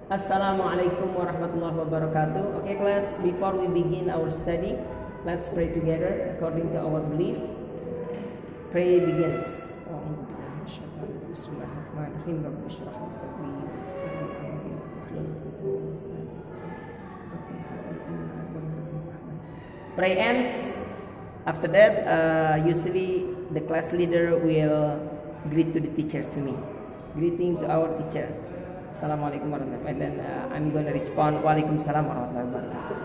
Assalamualaikum warahmatullahi wabarakatuh. Okay, class, before we begin our study, let's pray together according to our belief. Prayer begins. Bismillahirrahmanirrahim. Rabbi shrah li sadri wa yassir li amri wahlul 'uqdatam min lisani Pray ends. After that, usually the class leader will greet to the teacher, to me. Greeting to our teacher. Assalamualaikum warahmatullahi wabarakatuh. And then I'm going to respond, Waalaikumsalam warahmatullahi wabarakatuh.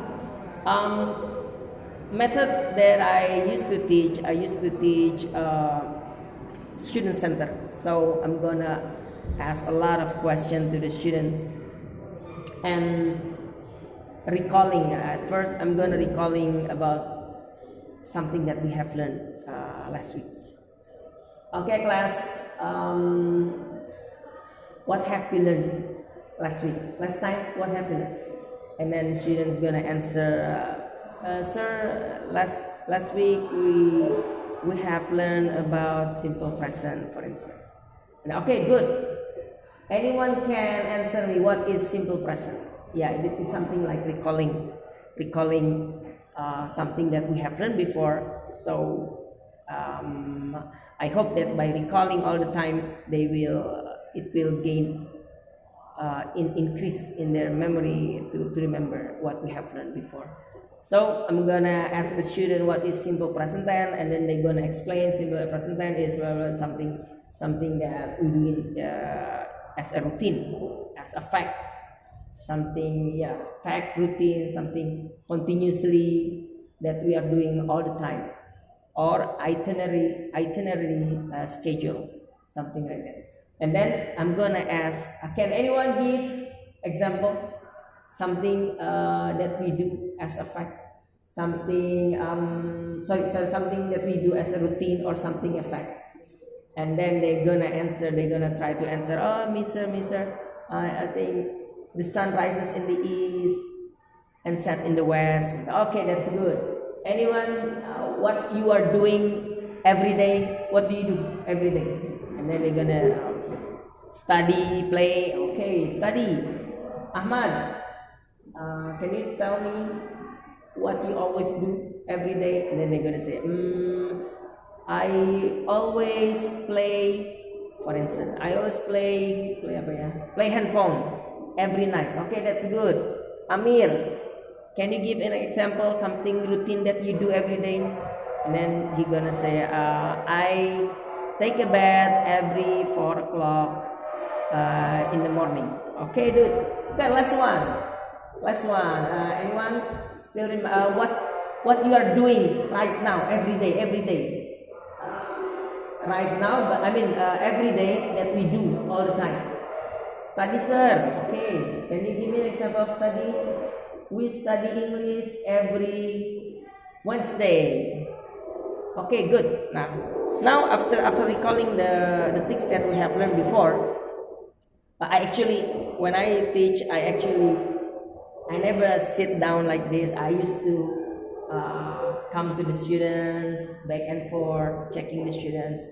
Method that I used to teach student center. So I'm going to ask a lot of questions to the students. And recalling, at first I'm going to recalling about something that we have learned last week. Okay, class. What have we learned last week? Last time, what happened? And then the students gonna answer, sir, last week we have learned about simple present, for instance. And, okay, good. Anyone can answer me what is simple present? Yeah, it is something like recalling something that we have learned before. So I hope that by recalling all the time, it will gain increase in their memory to remember what we have learned before. So I'm gonna ask the student what is simple present tense, and then they're gonna explain simple present tense is something that we do as a routine, as a fact, fact, routine, something continuously that we are doing all the time, or itinerary schedule, something like that. And then I'm gonna ask, can anyone give example? Something that we do as a fact, something something that we do as a routine, or something a fact. And then they're gonna try to answer. Oh, mister, I think the sun rises in the east and sets in the west. Okay, that's good. Anyone, what you are doing every day? What do you do every day? And then they're gonna study, play. Okay, study. Ahmad, can you tell me what you always do every day? And then they're gonna say, I always play. For instance, I always play handphone every night. Okay, that's good. Amir, can you give an example, something routine that you do every day? And then he gonna say, I take a bath every 4 o'clock in the morning. Okay, dude. Okay, last one. Anyone still remember what you are doing right now, every day? Right now, but I mean every day that we do all the time. Study, sir. Okay, can you give me an example of study? We study English every Wednesday. Okay, good. Now after recalling the things that we have learned before, when I teach, I never sit down like this. I used to come to the students, back and forth, checking the students,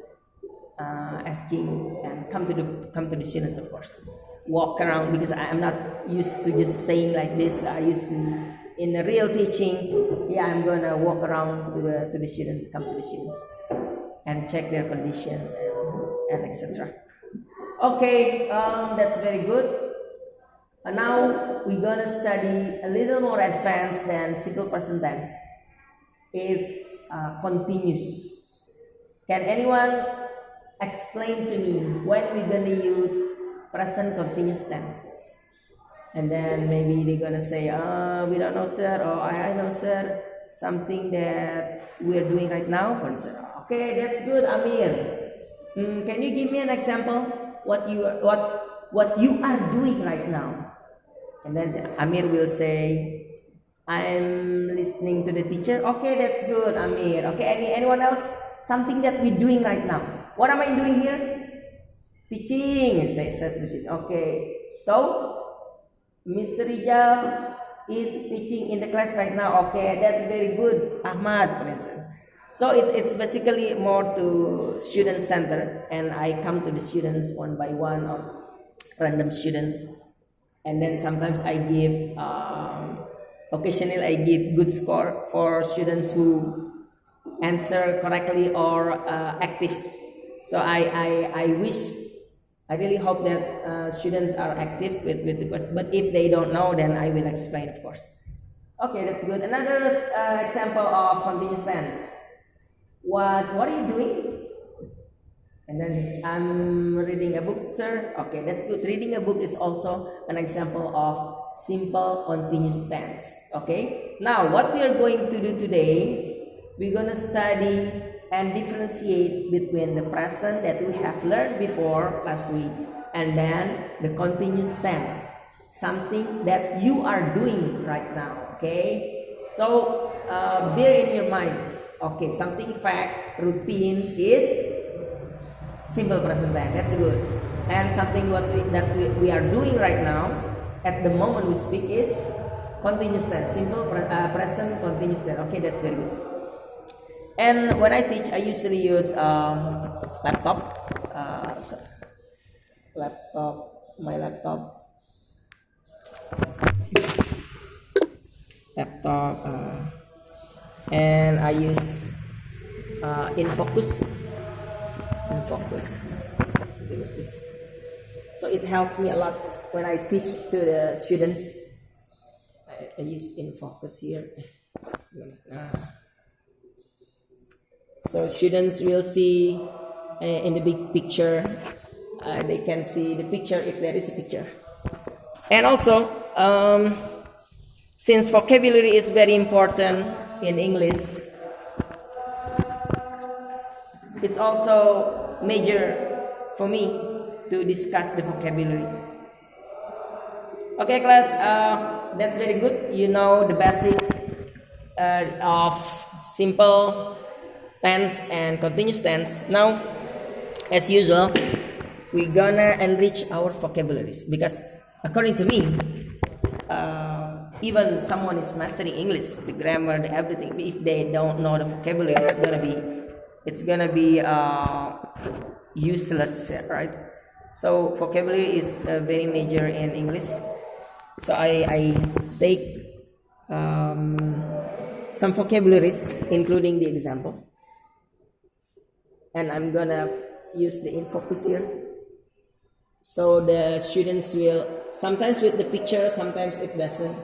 asking, and come to the students, of course. Walk around, because I am not used to just staying like this. I used to, in the real teaching, I'm gonna walk around to the students, come to the students, and check their conditions and etc. Okay, that's very good. Now we're gonna study a little more advanced than simple present tense. It's continuous. Can anyone explain to me when we're gonna use present continuous tense? And then maybe they're gonna say, we don't know, sir, or I know, sir, something that we're doing right now, for instance. Okay, that's good, Amir. Can you give me an example? What you are doing right now? And then Amir will say, I'm listening to the teacher. Okay, that's good, Amir. Okay, anyone else? Something that we're doing right now. What am I doing here? Teaching, says the student. Okay, so Mr. Rijal is teaching in the class right now. Okay, that's very good, Ahmad, for instance. So it's basically more to student center, and I come to the students one by one, or random students, and then sometimes I give occasionally I give good score for students who answer correctly or active. So I wish, I really hope that students are active with the question. But if they don't know, then I will explain, of course. Okay, that's good. Another example of continuous tense. What are you doing? And then I'm reading a book, sir. Okay, that's good. Reading a book is also an example of simple continuous tense. Okay. Now, what we are going to do today, we're gonna study and differentiate between the present that we have learned before last week and then the continuous tense, something that you are doing right now. Okay. So bear in your mind. Okay, something fact, routine is simple present tense. That's good. And something that we are doing right now at the moment we speak is continuous tense, simple present continuous tense. Okay, that's very good. And when I teach, I usually use laptop, my laptop, and I use InFocus. So it helps me a lot when I teach to the students. I use InFocus here. So students will see in the big picture. They can see the picture if there is a picture. And also, since vocabulary is very important in English, it's also major for me to discuss the vocabulary. Okay, class, that's very good. You know the basic of simple tense and continuous tense. Now, as usual, we're gonna enrich our vocabularies because according to me, even someone is mastering English, the grammar, the everything, if they don't know the vocabulary, it's gonna be useless, right? So vocabulary is very major in English. So I take some vocabularies, including the example, and I'm gonna use the InFocus here. So the students will sometimes with the picture, sometimes it doesn't,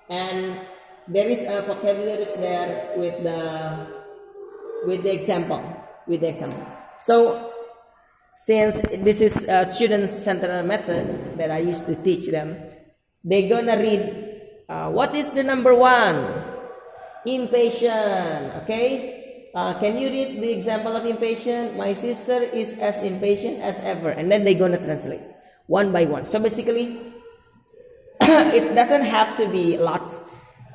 and there is a vocabulary there with the example. So since this is a student-centered method that I used to teach them, they're gonna read what is the number one? Impatient. Okay. Can you read the example of impatient? My sister is as impatient as ever. And then they're gonna translate one by one. So basically, it doesn't have to be lots.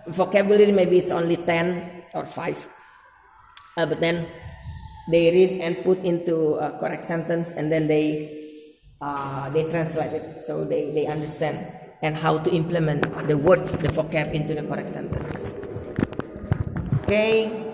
Vocabulary, maybe it's only 10 or 5. But then they read and put into a correct sentence, and then they translate it so they understand and how to implement the words, the vocab into the correct sentence. Okay.